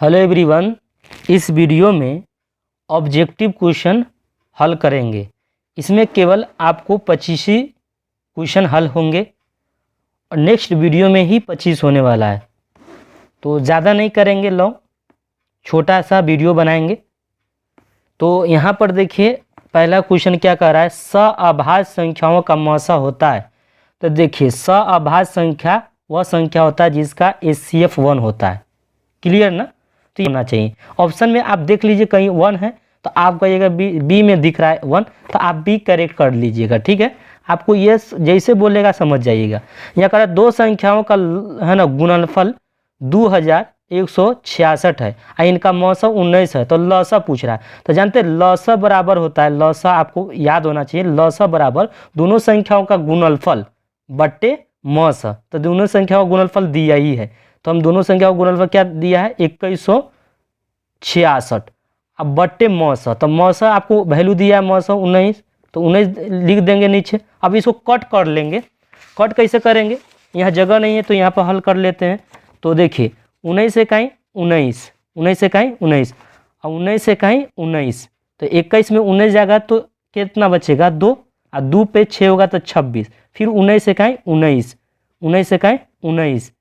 Hello everyone, इस video में objective question हल करेंगे। इसमें केवल आपको 25 ही क्वेश्चन हल होंगे और नेक्स्ट वीडियो में ही 25 होने वाला है, तो ज़्यादा नहीं करेंगे, लॉन्ग छोटा सा वीडियो बनाएंगे। तो यहाँ पर देखिए पहला क्वेश्चन क्या कह रहा है, सअभाज्य संख्याओं का मौसा होता है। तो देखिए सअभाज्य संख्या वह संख्या होता है जिसका HCF 1 होता है। क्लियर ना? तो होना चाहिए। ऑप्शन में आप देख लीजिए कहीं 1 है तो आप कहिएगा बी में दिख रहा है 1, तो आप बी करेक्ट कर लीजिएगा। ठीक है, आपको ये जैसे बोलेगा समझ जाइएगा। यहाँ कह रहा है दो संख्याओं का है ना गुणनफल 2166 है और इनका मौसा 19 है, तो लौसा पूछ रहा है। तो जानते हैं लौसा बराबर होता है, लौसा आपको याद होना चाहिए, लौसा बराबर दोनों संख्याओं का गुणनफल बट्टे मौसा। तो दोनों संख्याओं का गुणनफल दिया ही है, तो हम दोनों संख्याओं का गुणनफल क्या दिया है 2166 अब बट्टे मौसा। तो मौसा आपको वैल्यू दिया है मौसा 19, तो 19 लिख देंगे नीचे। अब इसको कट कर लेंगे। कट कैसे करेंगे, यहाँ जगह नहीं है तो यहाँ पर हल कर लेते हैं। तो देखिए 19 से कहीं 19, 19 से कहीं 19 और 19 से कहीं 19, तो 21 में 19 जाएगा तो कितना बचेगा 2 और 2 पे 6 होगा तो 26, फिर 19 से कहीं 19, 19 से कहीं 19।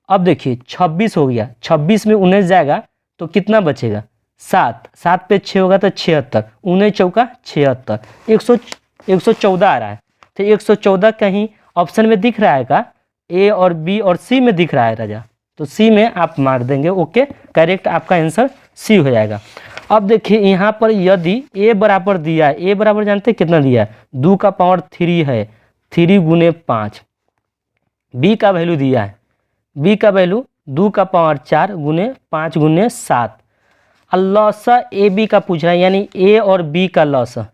अब देखिए 26 हो गया, 26 में 19 जाएगा तो कितना बचेगा 7, 7 पे 6 होगा तो 76, 19 चौका 76, 114 आ रहा है। तो 114 कहीं ऑप्शन में दिख रहा है का, ए और बी और सी में दिख रहा है राजा, तो सी में आप मार देंगे। ओके, करेक्ट आपका आंसर सी हो जाएगा। अब देखिए यहाँ पर यदि ए बराबर दिया है, ए बराबर जानते हैं कितना दिया है 2 का पावर 3 है, 3 गुने 5। बी का वैल्यू दिया है, बी का वैल्यू 2 का पावर 4 गुने 5 गुने 7। लौसा ए बी का पूछ रहा है, यानी ए और बी का लौसा,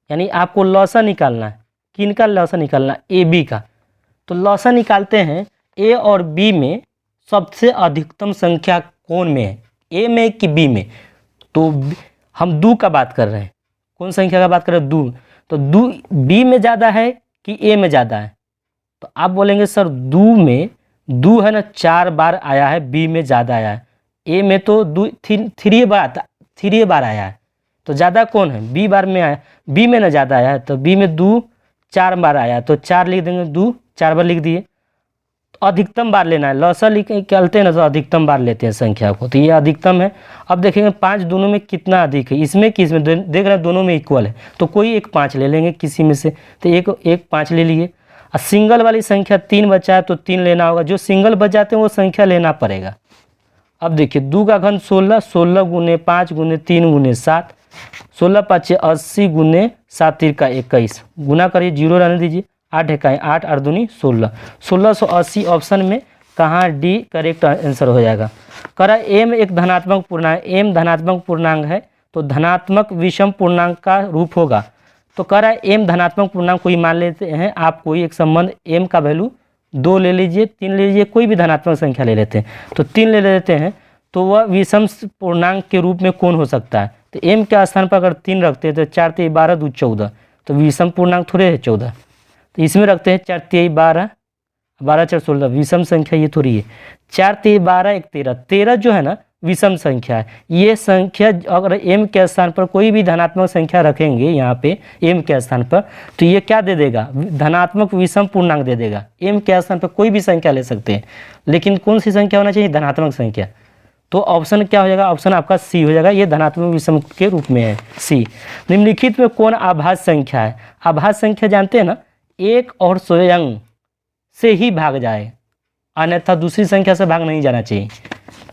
यानी आपको लौसा निकालना है। किन का लौसा निकालना है? ए बी का। तो लौसा निकालते हैं, ए और बी में सबसे अधिकतम संख्या कौन में है, ए में कि बी में? तो हम 2 का बात कर रहे हैं, कौन संख्या का बात कर रहे हैं 2। तो 2 बी में ज़्यादा है कि ए में ज़्यादा है? तो आप बोलेंगे सर 2 में 2 है ना 4 बार आया है, बी में ज़्यादा आया है, ए में तो 3 बार आया है, तो ज़्यादा कौन है? बी बार में आया, बी में ना ज़्यादा आया है, तो बी में 2 4 बार आया तो 4 लिख देंगे, 2 4 बार लिख दिए। तो अधिकतम बार लेना है, लौसा निकालते हैं ना तो अधिकतम बार लेते हैं संख्या को, तो ये अधिकतम है। अब देखेंगे 5 दोनों में कितना अधिक है, इसमें कि इसमें, देख रहे हैं दोनों में इक्वल है, तो कोई एक 5 ले लेंगे किसी में से, तो एक 5 ले लिए। और सिंगल वाली संख्या 3 बचा है तो 3 लेना होगा, जो सिंगल बच जाते हैं वो संख्या लेना पड़ेगा। अब देखिए 2 का घन 16, 16 गुने 5 गुने 3 गुने 7, 16 5 80 गुने 7 3 का 21, गुना करिए, 0 रहने दीजिए, 8 1 8 8 दूनी 16, 1680 ऑप्शन में कहाँ डी करेक्ट आंसर हो जाएगा। करा एम एक धनात्मक पूर्णांक, एम धनात्मक पूर्णांक है तो धनात्मक विषम पूर्णांक का रूप होगा। तो कह रहा है एम धनात्मक पूर्णांक कोई मान लेते हैं आप, कोई एक संबंध एम का वैल्यू 2 ले लीजिए, 3 ले लीजिए, कोई भी धनात्मक संख्या ले लेते हैं, तो 3 ले लेते हैं, तो वह विषम पूर्णांक के रूप में कौन हो सकता है? तो एम के स्थान पर अगर 3 रखते हैं तो 4 3 12 2 14, तो विषम पूर्णांक थोड़े है 14, तो इसमें रखते हैं 4 3 12 12 4 16, विषम संख्या ये थोड़ी है, 4 3 12 1 13, 13 जो है ना विषम संख्या है। ये संख्या अगर m के स्थान पर कोई भी धनात्मक संख्या रखेंगे यहाँ पे m के स्थान पर, तो ये क्या दे देगा? धनात्मक विषम पूर्णांक दे देगा। m के स्थान पर कोई भी संख्या ले सकते हैं, लेकिन कौन सी संख्या होना चाहिए? धनात्मक संख्या। तो ऑप्शन क्या हो जाएगा? ऑप्शन आपका सी हो जाएगा, ये धनात्मक विषम के रूप में है सी। निम्नलिखित में कौन आभाज्य संख्या है? आभाज्य संख्या जानते हैं ना, एक और स्वयं से ही भाग जाए, अन्यथा दूसरी संख्या से भाग नहीं जाना चाहिए,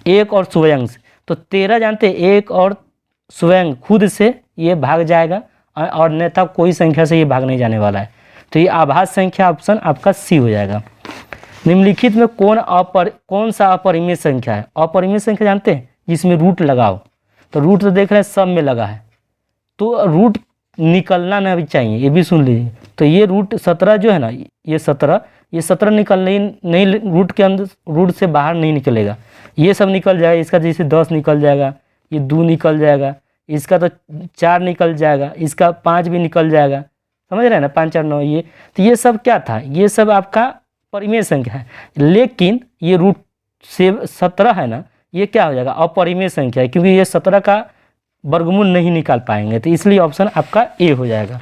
एक और स्वयं से। तो 13 जानते हैं, एक और स्वयं खुद से ये भाग जाएगा और अन्यथा कोई संख्या से ये भाग नहीं जाने वाला है, तो ये आभाज्य संख्या ऑप्शन आपका सी हो जाएगा। निम्नलिखित में कौन सा अपरिमेय संख्या है? अपरिमेय संख्या जानते हैं जिसमें रूट लगाओ, तो रूट तो देख रहे हैं सब में लगा है, तो रूट निकलना नहीं चाहिए, ये भी सुन लीजिए। तो ये रूट 17 जो है ना, ये 17 निकलने नहीं, रूट के अंदर, रूट से बाहर नहीं निकलेगा, ये सब निकल जाएगा। इसका जैसे 10 निकल जाएगा, ये 2 निकल जाएगा, इसका तो 4 निकल जाएगा, इसका 5 भी निकल जाएगा, समझ रहे हैं ना, 5 4 9 ये। तो ये सब क्या था? ये सब आपका परिमेय संख्या है, लेकिन ये रूट से 17 है ना, ये क्या हो जाएगा, अपरिमेय संख्या है, क्योंकि ये 17 का वर्गमूल नहीं निकाल पाएंगे, तो इसलिए ऑप्शन आपका ए हो जाएगा।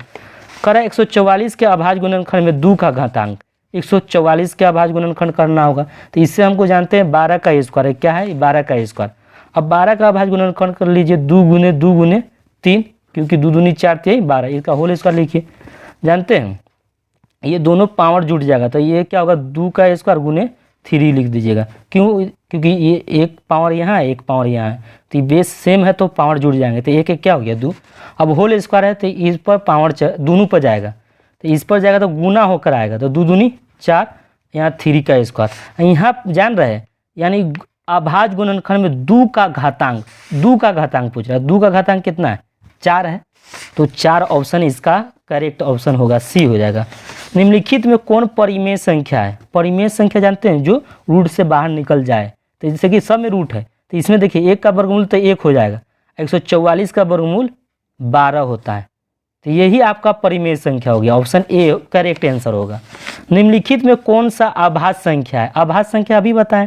करा 144 के अभाज्य गुणनखंड में 2 का घातांक, 144 के अभाज्य गुणनखंड करना होगा, तो इससे हमको जानते हैं 12 का स्क्वायर है, क्या है 12 का स्क्वायर। अब 12 का अभाज्य गुणनखंड कर लीजिए 2 गुने 2 गुने 3, क्योंकि 2 दूनी 4 3 12, इसका होल स्क्वायर लिखिए। जानते हैं ये दोनों पावर जुड़ जाएगा, तो ये क्या होगा 2 का स्क्वायर गुने 3 लिख दीजिएगा, क्यों, क्योंकि ये एक पावर यहाँ है एक पावर यहाँ है, तो ये बेस सेम है तो पावर जुड़ जाएंगे, तो एक एक क्या हो गया 2। अब होल स्क्वायर है तो इस पर पावर दोनों पर जाएगा, तो इस पर जाएगा तो गुना होकर आएगा, तो 2 दूनी 4, यहाँ 3 का स्क्वायर। यहाँ जान रहे हैं यानी अभाज्य गुणनखंड में 2 का घातांक, 2 का घातांक पूछ रहा है, 2 का घातांक कितना है 4 है, तो 4 ऑप्शन इसका करेक्ट ऑप्शन होगा, सी हो जाएगा। निम्नलिखित में कौन परिमेय संख्या है, परिमेय संख्या जानते हैं जो रूट से बाहर निकल जाए, तो जैसे कि सब में रूट है, तो इसमें देखिए 1 का वर्गमूल तो 1 हो जाएगा, 144 का वर्गमूल 12 होता है, तो यही आपका परिमेय संख्या हो गया, ऑप्शन ए करेक्ट आंसर होगा। निम्नलिखित में कौन सा अभाज्य संख्या है, अभाज्य संख्या अभी बताएं,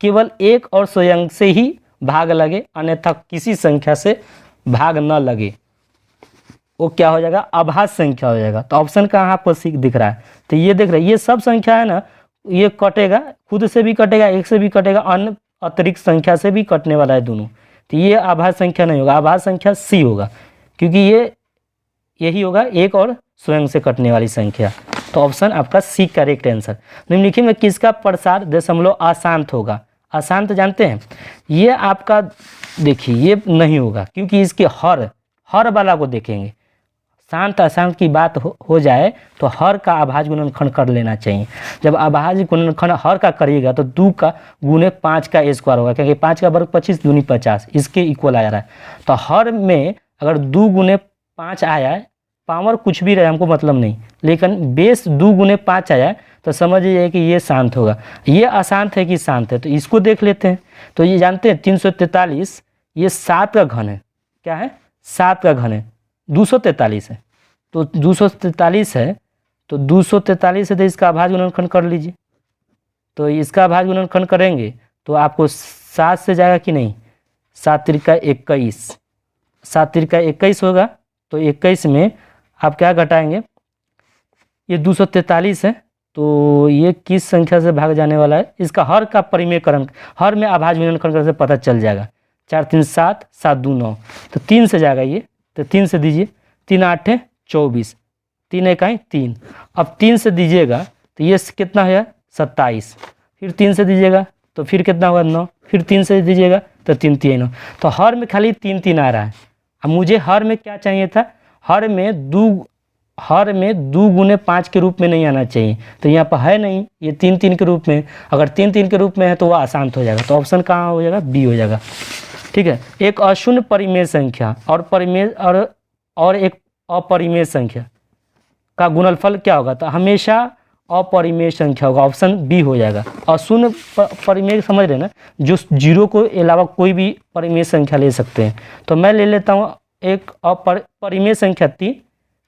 केवल एक और स्वयं से ही भाग लगे, अन्यथा किसी संख्या से भाग न लगे, वो क्या हो जाएगा अभाज्य संख्या हो जाएगा। तो ऑप्शन कहाँ आपको दिख रहा है, तो ये देख रहे हैं, ये सब संख्या है ना, ये कटेगा, खुद से भी कटेगा, एक से भी कटेगा, अन्य अतिरिक्त संख्या से भी कटने वाला है दोनों, तो ये अभाज्य संख्या नहीं होगा, अभाज्य संख्या सी होगा, क्योंकि ये यही होगा एक और स्वयं से कटने वाली संख्या, तो ऑप्शन आपका सी करेक्ट आंसर। निम्नलिखित में किसका प्रसार दशमलव अशांत होगा, अशांत जानते हैं, ये आपका देखिए ये नहीं होगा, क्योंकि इसके हर वाला को देखेंगे, शांत अशांत की बात हो जाए तो हर का अभाज्य गुणनखंड कर लेना चाहिए। जब अभाज्य गुणनखंड हर का करिएगा तो 2 का गुने 5 का स्क्वायर होगा, क्योंकि 5 का वर्ग 25 दूनी 50, इसके इक्वल आ जा रहा है, तो हर में अगर 2 गुने 5 आया है, पावर कुछ भी रहे हमको मतलब नहीं, लेकिन बेस 2 गुने 5 आया है, तो समझिए कि ये शांत होगा। ये अशांत है कि शांत है, तो इसको देख लेते हैं। तो ये जानते हैं 343 ये 7 का घन है, क्या है 7 का घन है, 243 है, तो 243 है, तो 243 है, तो इसका अभाज्य गुणनखंड कर लीजिए। तो इसका अभाज्य गुणनखंड करेंगे तो आपको 7 से जाएगा कि नहीं, 7 त्रिका 21, 7 त्रिका 21 होगा, तो 21 में आप क्या घटाएंगे, ये 243 है, तो ये किस संख्या से भाग जाने वाला है, इसका हर का परिमेयकरण, हर में अभाज्य गुणनखंड करने से पता चल जाएगा। 4 3 7, 7 2 9, तो 3 से जाएगा ये, तो 3 से दीजिए, 3 8 24, 3 1 3, अब 3 से दीजिएगा तो ये कितना है 27, फिर 3 से दीजिएगा तो फिर कितना होगा 9, फिर 3 से दीजिएगा तो 3 3 9, तो हर में खाली 3 3 आ रहा है। अब मुझे हर में क्या चाहिए था, हर में 2 गुने 5 के रूप में नहीं आना चाहिए, तो यहाँ पर है नहीं, ये 3 3 के रूप में, अगर 3 3 के रूप में है तो वह अशांत हो जाएगा, तो ऑप्शन कहाँ हो जाएगा बी हो जाएगा। ठीक है, एक अशून्य परिमेय संख्या और परिमेय और एक अपरिमेय संख्या का गुणनफल क्या होगा, तो हमेशा अपरिमेय संख्या होगा, ऑप्शन बी हो जाएगा। अशून्य परिमेय समझ रहे ना, जो 0 को अलावा कोई भी परिमेय संख्या ले सकते हैं, तो मैं ले लेता हूँ एक अपरिमेय संख्या 3,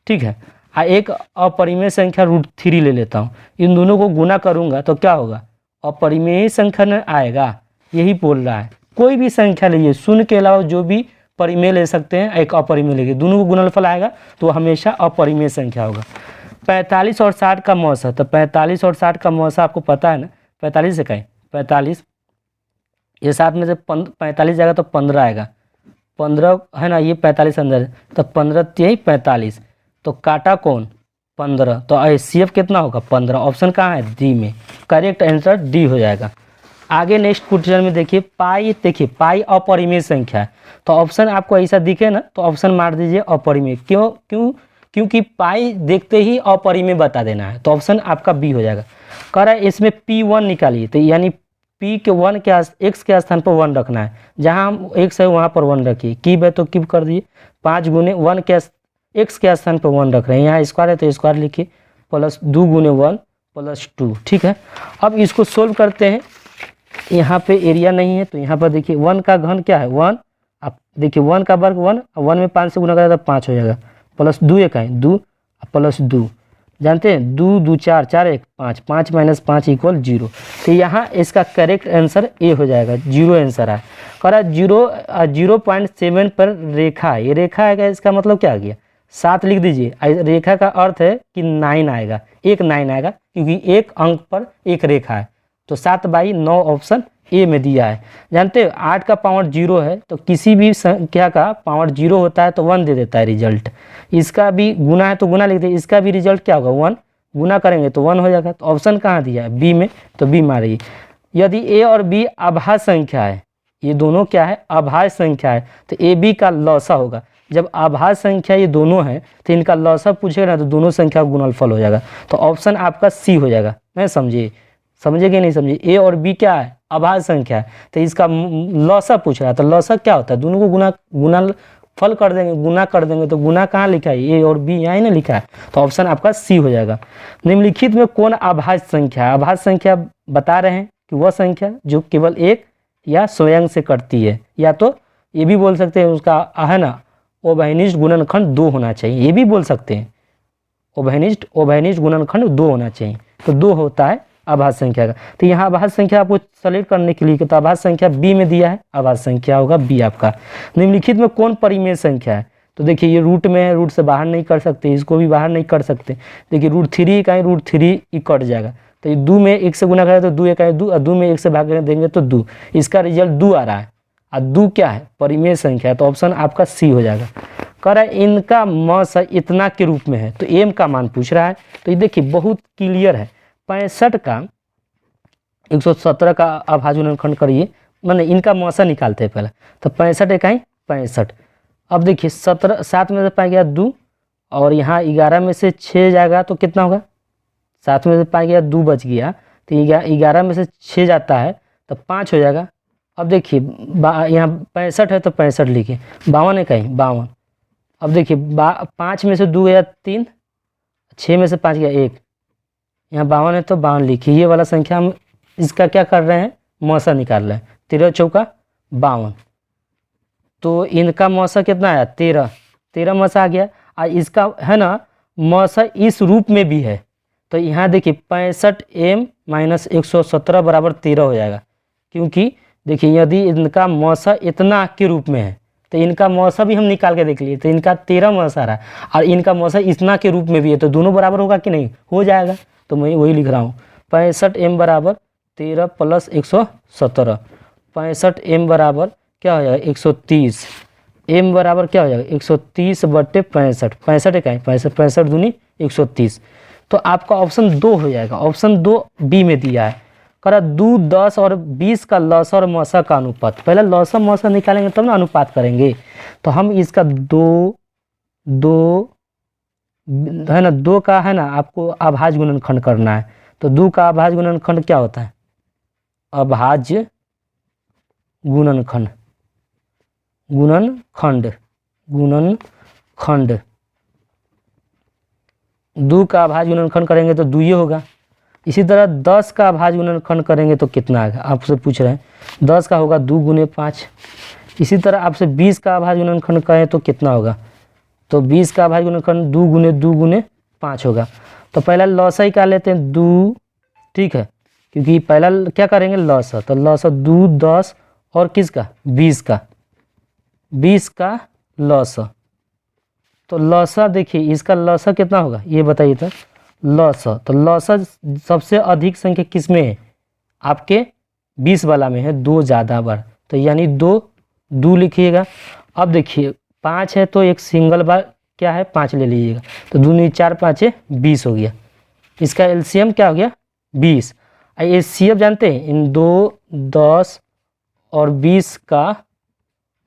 ठीक है, एक अपरिमेय संख्या √3 ले लेता हूँ, इन दोनों को गुना करूँगा तो क्या होगा अपरिमेय संख्या न आएगा, यही बोल रहा है। कोई भी संख्या लीजिए, शून्य के अलावा जो भी परिमेय ले सकते हैं, एक अपरिमेय लेंगे, दोनों को गुणनफल आएगा तो हमेशा अपरिमेय संख्या होगा। 45 और 60 का मौसा, तो 45 और 60 का मौसा आपको पता है ना, 45 से कहें 45, ये 7 में से 45 जाएगा तो 15 आएगा, 15 है ना, ये 45 अंदर है, तो 15 3 45, तो काटा कौन 15, तो HCF कितना होगा 15, ऑप्शन कहाँ है डी में, करेक्ट आंसर डी हो जाएगा। आगे नेक्स्ट क्वेश्चन में देखिए पाई अपरिमेय संख्या है, तो ऑप्शन आपको ऐसा दिखे ना तो ऑप्शन मार दीजिए अपरिमेय, क्योंकि पाई देखते ही अपरिमेय बता देना है, तो ऑप्शन आपका बी हो जाएगा। कह रहा है इसमें P1 निकालिए, तो यानी P के 1 के x के स्थान पर 1 रखना है, जहाँ हम x है वहाँ पर 1 रखिए, किब है तो किब कर दिए, 5 गुने 1 के x के स्थान पर 1 रख रहे हैं, यहाँ स्क्वायर है तो स्क्वायर लिखिए, प्लस 2 गुने 1 प्लस 2, ठीक है। अब इसको सोल्व करते हैं, यहाँ पे एरिया नहीं है तो यहाँ पर देखिए 1 का घन क्या है 1, आप देखिए 1 का वर्ग 1, 1 में 5 से गुना करेगा तो 5 हो जाएगा, प्लस 2 1 है 2 प्लस 2, जानते हैं, 2 2 4 4 1 5, 5 माइनस 5 इक्वल 0। तो यहाँ इसका करेक्ट आंसर ए हो जाएगा, 0 आंसर है। कह रहा 0.7 पर रेखा, ये रेखा आएगा, इसका मतलब क्या आ गया 7 लिख दीजिए। रेखा का अर्थ है कि 9 आएगा, एक 9 आएगा, क्योंकि एक अंक पर एक रेखा है। तो 7/9 ऑप्शन ए में दिया है। जानते हो 8 का पावर 0 है, तो किसी भी संख्या का पावर 0 होता है तो 1 दे देता है रिजल्ट। इसका भी गुना है तो गुना लिख दे, इसका भी रिजल्ट क्या होगा 1, गुना करेंगे तो 1 हो जाएगा। तो ऑप्शन कहाँ दिया है, बी में, तो बी मारिए। यदि ए और बी अभाज्य संख्या है, ये दोनों क्या है अभाज्य संख्या है, तो ए बी का लौसा होगा। जब अभाज्य संख्या ये दोनों हैं तो इनका लौसा पूछेगा ना, तो दोनों संख्या का गुणनफल हो जाएगा। तो ऑप्शन आपका सी हो जाएगा। नहीं समझिए, समझे कि नहीं समझिए, ए और बी क्या है अभाज्य संख्या है, तो इसका लौसा पूछ रहा है। तो लौसा क्या होता है, दोनों को गुना फल कर देंगे, गुना कर देंगे। तो गुना कहाँ लिखा है, ए और बी यहाँ ही ना लिखा है। तो ऑप्शन आपका सी हो जाएगा। निम्नलिखित में कौन अभाज्य संख्या है, अभाज्य संख्या बता रहे हैं कि वह संख्या जो केवल एक या स्वयं से कटती है, या तो ये भी बोल सकते हैं उसका है ना उभयनिष्ठ गुणनखंड 2 होना चाहिए, ये भी बोल सकते हैं उभयनिष्ठ गुणनखंड 2 होना चाहिए। तो 2 होता है अभाज्य संख्या का। तो यहाँ अभाज्य संख्या आपको सेलेक्ट करने के लिए, तो अभाज्य संख्या बी में दिया है, अभाज्य संख्या होगा बी आपका। निम्नलिखित में कौन परिमेय संख्या है, तो देखिए ये रूट में है, रूट से बाहर नहीं कर सकते, इसको भी बाहर नहीं कर सकते। देखिए √3 का √3 ही कट जाएगा। तो ये 2 में 1 से गुना करें तो 2 1 2, और 2 में 1 से भाग देंगे तो 2, इसका रिजल्ट 2 आ रहा है। और 2 क्या है परिमेय संख्या है, तो ऑप्शन आपका सी हो जाएगा। कह रहा है इनका मस इतना के रूप में है, तो एम का मान पूछ रहा है। तो ये देखिए बहुत क्लियर है, 65 का 117 का अभाज्य गुणनखंड करिए, मैंने इनका मौसा निकालते हैं पहले। तो 65 इकाई 65। अब देखिए 7 में से पाया गया 2, और यहाँ 11 में से 6 जाएगा तो कितना होगा, 7 में से पाया गया 2 बच गया, तो 11 में से 6 जाता है तो 5 हो जाएगा। अब देखिए यहाँ 65 है तो 65 लिखिए, 52 इकाई 52। अब देखिए 5 में से 2 गया 3, 6 में से 5 गया 1, यहाँ 52 है तो 52 लिखिए। ये वाला संख्या हम इसका क्या कर रहे हैं मौसा निकाल रहे हैं। 13 चौका 52, तो इनका मौसा कितना आया 13 मौसा आ गया। और इसका है ना मौसा इस रूप में भी है, तो यहाँ देखिए 65m - 117 बराबर 13 हो जाएगा। क्योंकि देखिए यदि इनका मौसा इतना के रूप में है, तो इनका मौसा भी हम निकाल के देख लिए, तो इनका 13 मौसा रहा, और इनका मौसा इतना के रूप में भी है, तो दोनों बराबर होगा कि नहीं, हो जाएगा। तो मैं वही लिख रहा हूँ, 65m बराबर 13 + 117, 65m बराबर क्या हो जाएगा 130, m बराबर क्या हो जाएगा 130/65, 65 इकाई 65 दूनी 130। तो आपका ऑप्शन 2 हो जाएगा। ऑप्शन 2 बी में दिया है। कह रहा 2, 10 और 20 का लौसा और मौसा का अनुपात। पहले लौसा मौसा निकालेंगे तब ना अनुपात करेंगे। तो हम इसका 2 है ना, 2 का है ना आपको अभाज्य गुणनखंड करना है। तो 2 का अभाज्य गुणनखंड क्या होता है, अभाज्य गुणनखंड 2 का अभाज्य गुणनखंड करेंगे तो 2 ही होगा। इसी तरह 10 का अभाज्य गुणनखंड करेंगे तो कितना आएगा, आपसे पूछ रहे हैं। 10 का होगा 2 × 5। इसी तरह आपसे 20 का अभाज्य गुणनखंड करें तो कितना होगा, तो 20 का अभाज्य गुणनखंड 2 × 2 × 5 होगा। तो पहला लौसा ही कर लेते हैं 2, ठीक है, क्योंकि पहला क्या करेंगे लौसा। तो लौसा 2, 10 और किसका 20 का लौसा। तो लौसा देखिए इसका लौसा कितना होगा ये बताइए। तो लौसा, तो लौसा सबसे अधिक संख्या किस में है, आपके 20 वाला में है, 2 ज़्यादा बार, तो यानी 2 लिखिएगा। अब देखिए 5 है तो एक सिंगल बार क्या है 5 ले लीजिएगा। तो 2 × 4 = 5 20 हो गया। इसका एलसीएम क्या हो गया 20। एचसीएफ जानते हैं, इन 2, 10 और 20 का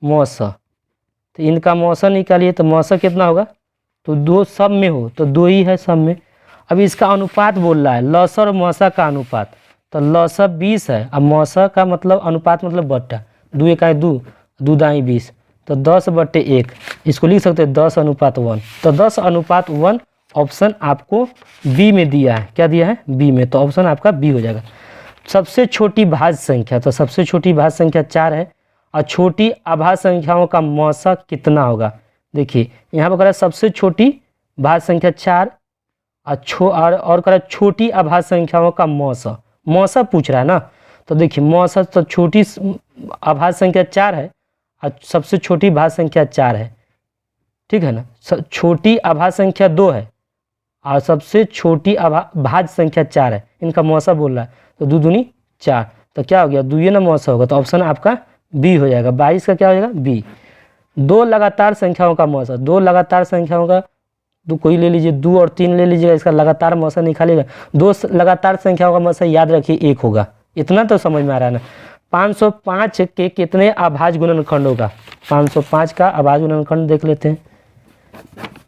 मौसा। तो इनका मौसा निकालिए, तो मौसा कितना होगा, तो 2 सब में हो तो 2 ही है सब में। अब इसका अनुपात बोल रहा है, लौसा और मौसा का अनुपात। तो लौसा 20 है, अब मौसा का मतलब अनुपात मतलब बट्टा, 2 × 1 2, 2 दाई 20, तो 10/1। इसको लिख सकते हैं 10:1। तो 10:1 ऑप्शन आपको बी में दिया है। क्या दिया है बी में, तो ऑप्शन आपका बी हो जाएगा। सबसे छोटी भाज्य संख्या, तो सबसे छोटी भाज्य संख्या 4 है, और छोटी अभाज्य संख्याओं का मौसा कितना होगा। देखिए यहाँ पर कह रहा है सबसे छोटी भाज्य संख्या 4 और कह रहा है छोटी अभाज्य संख्याओं का मौसा। मौसा पूछ रहा है ना, तो देखिए मौसा तो छोटी अभाज्य संख्या 4 है और सबसे छोटी भाज्य संख्या 4 है, ठीक है ना। छोटी अभाज्य संख्या 2 है और सबसे छोटी भाज्य संख्या 4 है, इनका मौसा बोल रहा है। तो 2 दूनी 4, तो क्या हो गया, दुइये ना मौसा होगा, तो ऑप्शन आपका बी हो जाएगा। 22 का क्या हो जाएगा, बी। 2 लगातार संख्याओं का मौसा, 2 लगातार संख्याओं का, तो कोई ले लीजिए, 2 और 3 ले लीजिएगा, इसका लगातार मौसा निकालिएगा। 2 लगातार संख्याओं का मौसा याद रखिए 1 होगा, इतना तो समझ में आ रहा है ना। 505 के कितने अभाज्य गुणनखंड होगा, 505 का अभाज्य गुणनखंड देख लेते हैं।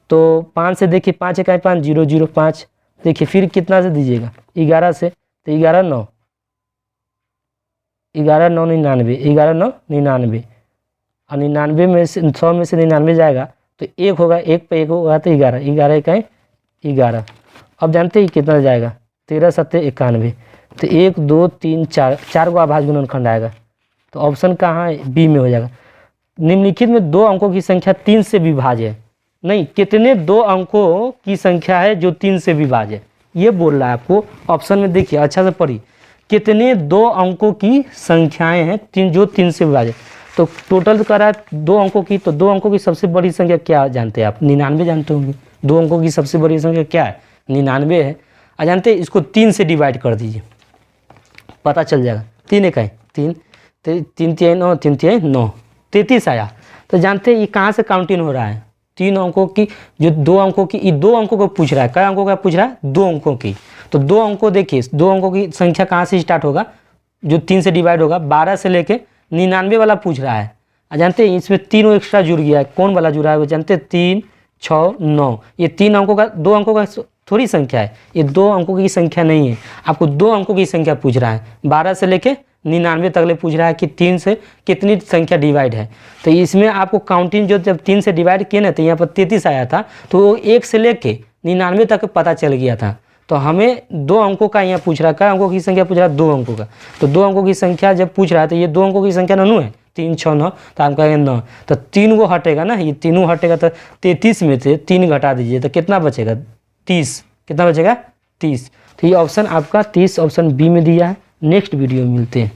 तो 5 से देखिए, 5 इकाई 5, 0 0 5, देखिए फिर कितना से दीजिएगा, 11 से, तो 11 9, 11 9 99, 11 9 99, और 99 में से 100 में से 99 जाएगा तो 1 होगा, 1 पे 1 होगा तो 11, 11 इकाई 11। अब जानते हैं कितना जाएगा, 13 7 91, तो 1 2 3 4, 4 को अभाज्य गुणनखंड आएगा, तो ऑप्शन कहाँ है, बी में हो जाएगा। निम्नलिखित में 2 अंकों की संख्या 3 से विभाज्य है, नहीं कितने 2 अंकों की संख्या है जो 3 से विभाज्य है, ये बोल रहा है आपको। ऑप्शन में देखिए अच्छा से पढ़िए, कितने 2 अंकों की संख्याएं हैं जो 3 से विभाज्य। तो टोटल कर रहा है 2 अंकों की, तो 2 अंकों की सबसे बड़ी संख्या क्या जानते हैं आप, 99 जानते होंगे। 2 अंकों की सबसे बड़ी संख्या क्या है, 99 है। जानते हैं, इसको 3 से डिवाइड कर दीजिए, पता चल जाएगा। 3 इकाई 3, 3 3 9, 3 3 9, 33 आया। तो जानते हैं ये कहाँ से काउंटिंग हो रहा है, 3 अंकों की, जो 2 अंकों की, ये 2 अंकों को पूछ रहा है। क्या अंकों का पूछ रहा है, 2 अंकों की। तो 2 अंकों देखिए, 2 अंकों की संख्या कहाँ से स्टार्ट होगा, जो 3 से डिवाइड होगा, 12 से लेके 99 वाला पूछ रहा है। जानते हैं इसमें 3 एक्स्ट्रा जुड़ गया है, कौन वाला जुड़ा है वो जानते हैं, 3 6 9, ये 3 अंकों का, 2 अंकों का थोड़ी संख्या है, ये 2 अंकों की संख्या नहीं है, आपको 2 अंकों की संख्या पूछ रहा है। 12 से लेके 99 तक ले पूछ रहा है कि 3 से कितनी संख्या डिवाइड है। तो इसमें आपको काउंटिंग जो जब 3 से डिवाइड किए ना, तो यहाँ पर 33 आया था, तो वो 1 से लेके 99 तक पता चल गया था। तो हमें 2 अंकों का यहाँ पूछ रहा है, क्या अंकों की संख्या पूछ रहा है, 2 अंकों का। तो 2 अंकों की संख्या जब पूछ रहा है, तो ये 2 अंकों की संख्या ननू है, 3 6 9, तो हम कहेंगे 9, तो 3 वो हटेगा ना, ये तीनों हटेगा, तो 33 में से 3 घटा दीजिए तो कितना बचेगा, 30, कितना बचेगा, 30। तो ये ऑप्शन आपका 30 ऑप्शन बी में दिया है। नेक्स्ट वीडियो में मिलते हैं।